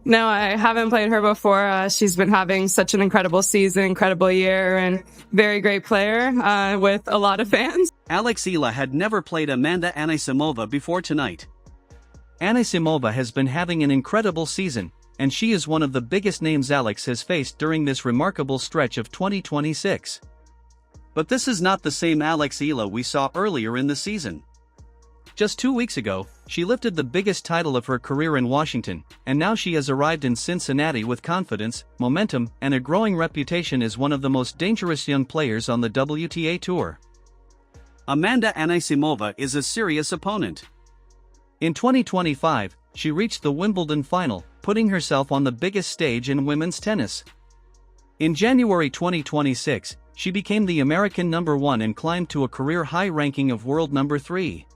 No, I haven't played her before. She's been having such an incredible season, incredible year, and very great player with a lot of fans. Alex Eala had never played Amanda Anisimova before tonight. Anisimova has been having an incredible season, and she is one of the biggest names Alex has faced during this remarkable stretch of 2026. But this is not the same Alex Eala we saw earlier in the season. Just 2 weeks ago, she lifted the biggest title of her career in Washington, and now she has arrived in Cincinnati with confidence, momentum, and a growing reputation as one of the most dangerous young players on the WTA Tour. Amanda Anisimova is a serious opponent. In 2025, she reached the Wimbledon final, putting herself on the biggest stage in women's tennis. In January 2026, she became the American number 1 and climbed to a career-high ranking of world number 3.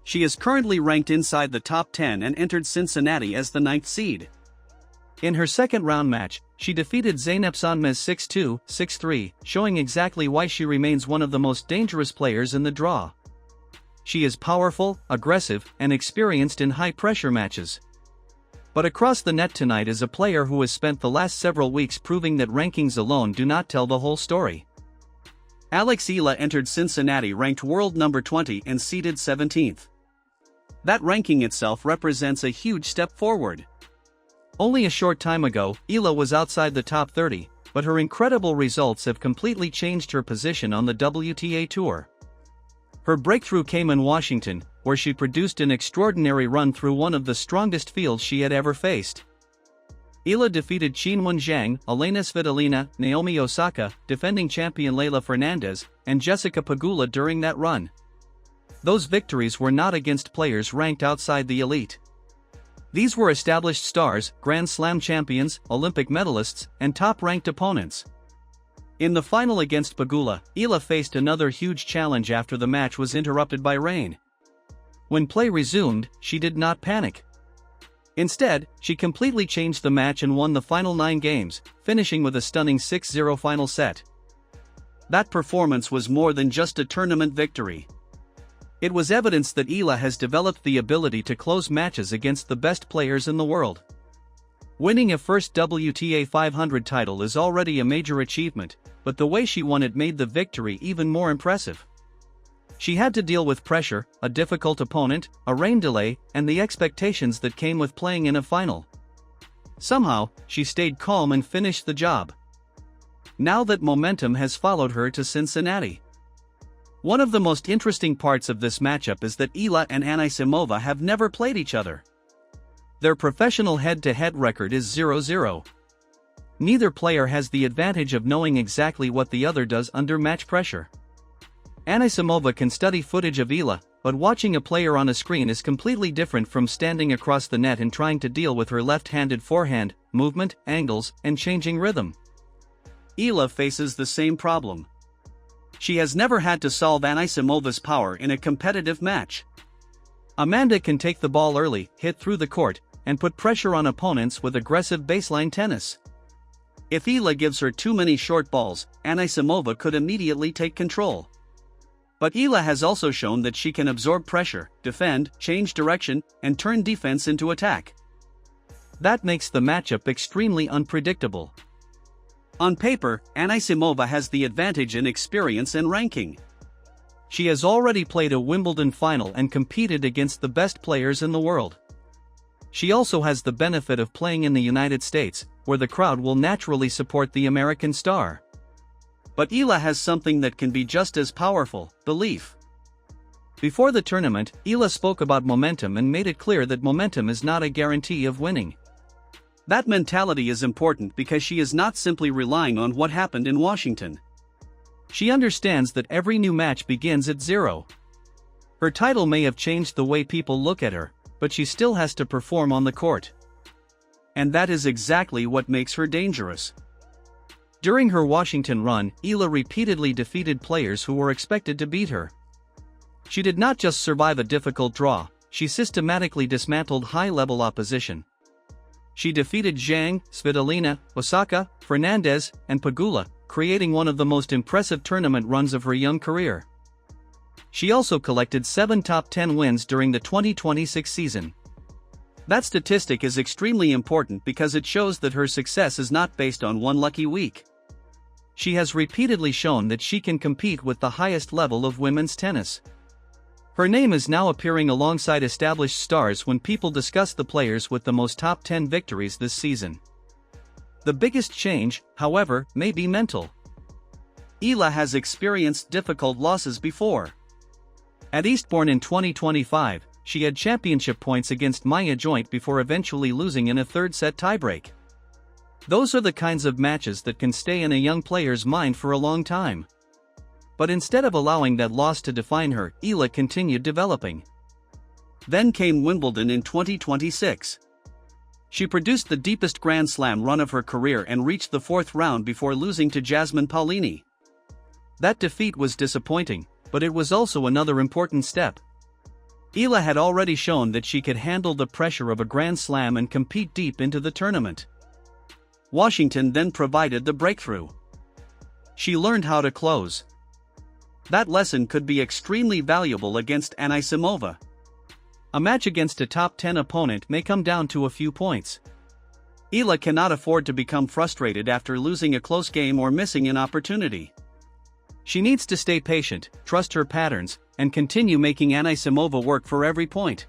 She is currently ranked inside the top 10 and entered Cincinnati as the 9th seed. In her second-round match, she defeated Zeynep Sonmez 6-2, 6-3, showing exactly why she remains one of the most dangerous players in the draw. She is powerful, aggressive, and experienced in high-pressure matches. But across the net tonight is a player who has spent the last several weeks proving that rankings alone do not tell the whole story. Alex Eala entered Cincinnati ranked world number 20 and seeded 17th. That ranking itself represents a huge step forward. Only a short time ago, Eala was outside the top 30, but her incredible results have completely changed her position on the WTA Tour. Her breakthrough came in Washington, where she produced an extraordinary run through one of the strongest fields she had ever faced. Eala defeated Qinwen Zhang, Elena Svitolina, Naomi Osaka, defending champion Leylah Fernandez, and Jessica Pegula during that run. Those victories were not against players ranked outside the elite. These were established stars, Grand Slam champions, Olympic medalists, and top-ranked opponents. In the final against Pegula, Eala faced another huge challenge after the match was interrupted by rain. When play resumed, she did not panic. Instead, she completely changed the match and won the final 9 games, finishing with a stunning 6-0 final set. That performance was more than just a tournament victory. It was evidence that Eala has developed the ability to close matches against the best players in the world. Winning a first WTA 500 title is already a major achievement, but the way she won it made the victory even more impressive. She had to deal with pressure, a difficult opponent, a rain delay, and the expectations that came with playing in a final. Somehow, she stayed calm and finished the job. Now that momentum has followed her to Cincinnati. One of the most interesting parts of this matchup is that Eala and Anisimova have never played each other. Their professional head-to-head record is 0-0. Neither player has the advantage of knowing exactly what the other does under match pressure. Anisimova can study footage of Eala, but watching a player on a screen is completely different from standing across the net and trying to deal with her left-handed forehand, movement, angles, and changing rhythm. Eala faces the same problem. She has never had to solve Anisimova's power in a competitive match. Amanda can take the ball early, hit through the court, and put pressure on opponents with aggressive baseline tennis. If Eala gives her too many short balls, Anisimova could immediately take control. But Eala has also shown that she can absorb pressure, defend, change direction, and turn defense into attack. That makes the matchup extremely unpredictable. On paper, Anisimova has the advantage in experience and ranking. She has already played a Wimbledon final and competed against the best players in the world. She also has the benefit of playing in the United States, where the crowd will naturally support the American star. But Eala has something that can be just as powerful: belief. Before the tournament, Eala spoke about momentum and made it clear that momentum is not a guarantee of winning. That mentality is important because she is not simply relying on what happened in Washington. She understands that every new match begins at 0. Her title may have changed the way people look at her, but she still has to perform on the court. And that is exactly what makes her dangerous. During her Washington run, Eala repeatedly defeated players who were expected to beat her. She did not just survive a difficult draw, she systematically dismantled high-level opposition. She defeated Zhang, Svitolina, Osaka, Fernandez, and Pegula, creating one of the most impressive tournament runs of her young career. She also collected 7 top 10 wins during the 2026 season. That statistic is extremely important because it shows that her success is not based on one lucky week. She has repeatedly shown that she can compete with the highest level of women's tennis. Her name is now appearing alongside established stars when people discuss the players with the most top 10 victories this season. The biggest change, however, may be mental. Eala has experienced difficult losses before. At Eastbourne in 2025, she had championship points against Maya Joint before eventually losing in a third-set tiebreak. Those are the kinds of matches that can stay in a young player's mind for a long time. But instead of allowing that loss to define her, Eala continued developing. Then came Wimbledon in 2026. She produced the deepest Grand Slam run of her career and reached the fourth round before losing to Jasmine Paolini. That defeat was disappointing, but it was also another important step. Eala had already shown that she could handle the pressure of a Grand Slam and compete deep into the tournament. Washington then provided the breakthrough. She learned how to close. That lesson could be extremely valuable against Anisimova. A match against a top 10 opponent may come down to a few points. Eala cannot afford to become frustrated after losing a close game or missing an opportunity. She needs to stay patient, trust her patterns, and continue making Anisimova work for every point.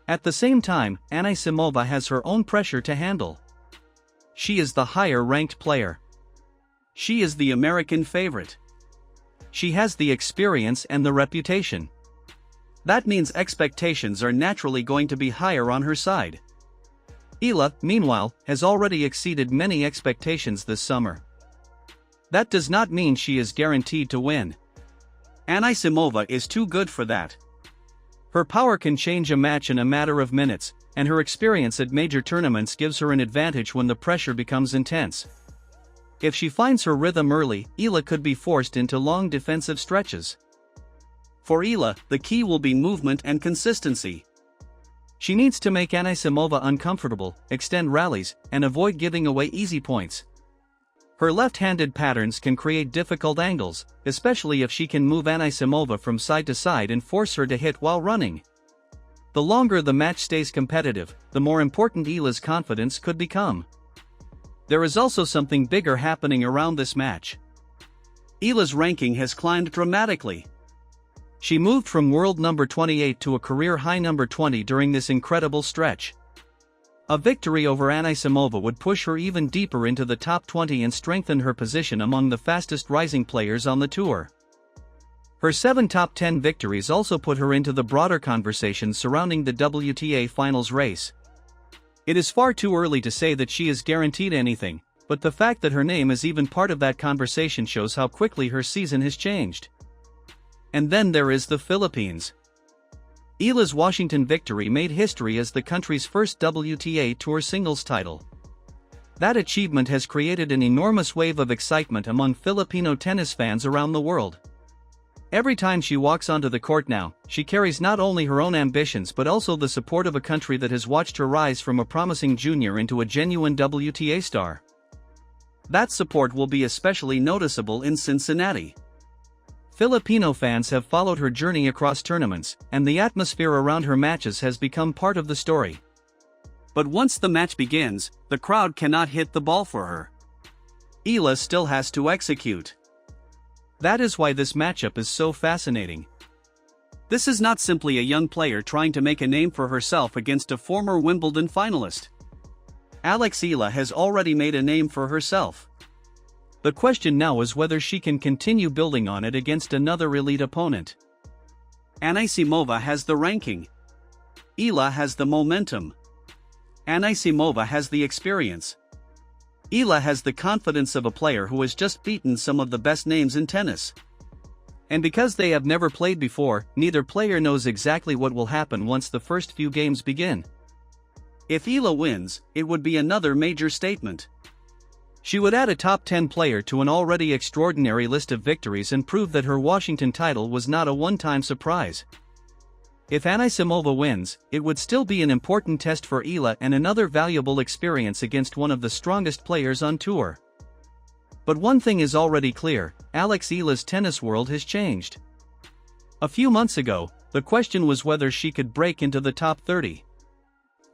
At the same time, Anisimova has her own pressure to handle. She is the higher-ranked player. She is the American favorite. She has the experience and the reputation. That means expectations are naturally going to be higher on her side. Eala, meanwhile, has already exceeded many expectations this summer. That does not mean she is guaranteed to win. Anisimova is too good for that. Her power can change a match in a matter of minutes, and her experience at major tournaments gives her an advantage when the pressure becomes intense. If she finds her rhythm early, Eala could be forced into long defensive stretches. For Eala, the key will be movement and consistency. She needs to make Anisimova uncomfortable, extend rallies, and avoid giving away easy points. Her left-handed patterns can create difficult angles, especially if she can move Anisimova from side to side and force her to hit while running. The longer the match stays competitive, the more important Eala's confidence could become. There is also something bigger happening around this match. Eala's ranking has climbed dramatically. She moved from world number 28 to a career high number 20 during this incredible stretch. A victory over Anisimova would push her even deeper into the top 20 and strengthen her position among the fastest rising players on the tour. Her 7 top 10 victories also put her into the broader conversation surrounding the WTA finals race. It is far too early to say that she is guaranteed anything, but the fact that her name is even part of that conversation shows how quickly her season has changed. And then there is the Philippines. Eala's Washington victory made history as the country's first WTA Tour singles title. That achievement has created an enormous wave of excitement among Filipino tennis fans around the world. Every time she walks onto the court now, she carries not only her own ambitions but also the support of a country that has watched her rise from a promising junior into a genuine WTA star. That support will be especially noticeable in Cincinnati. Filipino fans have followed her journey across tournaments, and the atmosphere around her matches has become part of the story. But once the match begins, the crowd cannot hit the ball for her. Eala still has to execute. That is why this matchup is so fascinating. This is not simply a young player trying to make a name for herself against a former Wimbledon finalist. Alex Eala has already made a name for herself. The question now is whether she can continue building on it against another elite opponent. Anisimova has the ranking. Eala has the momentum. Anisimova has the experience. Eala has the confidence of a player who has just beaten some of the best names in tennis. And because they have never played before, neither player knows exactly what will happen once the first few games begin. If Eala wins, it would be another major statement. She would add a top 10 player to an already extraordinary list of victories and prove that her Washington title was not a one-time surprise. If Anisimova wins, it would still be an important test for Eala and another valuable experience against one of the strongest players on tour. But one thing is already clear: Alex Eala's tennis world has changed. A few months ago, the question was whether she could break into the top 30.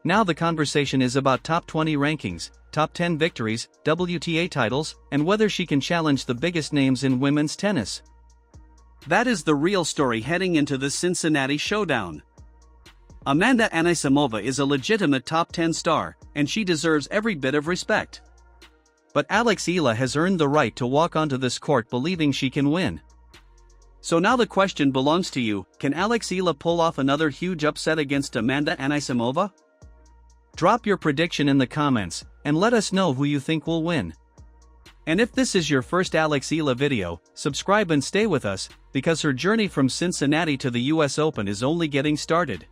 Now the conversation is about top 20 rankings, top 10 victories, WTA titles, and whether she can challenge the biggest names in women's tennis. That is the real story heading into the Cincinnati showdown. Amanda Anisimova is a legitimate top 10 star, and she deserves every bit of respect. But Alex Eala has earned the right to walk onto this court believing she can win. So now the question belongs to you: can Alex Eala pull off another huge upset against Amanda Anisimova? Drop your prediction in the comments, and let us know who you think will win. And if this is your first Alex Eala video, subscribe and stay with us, because her journey from Cincinnati to the US Open is only getting started.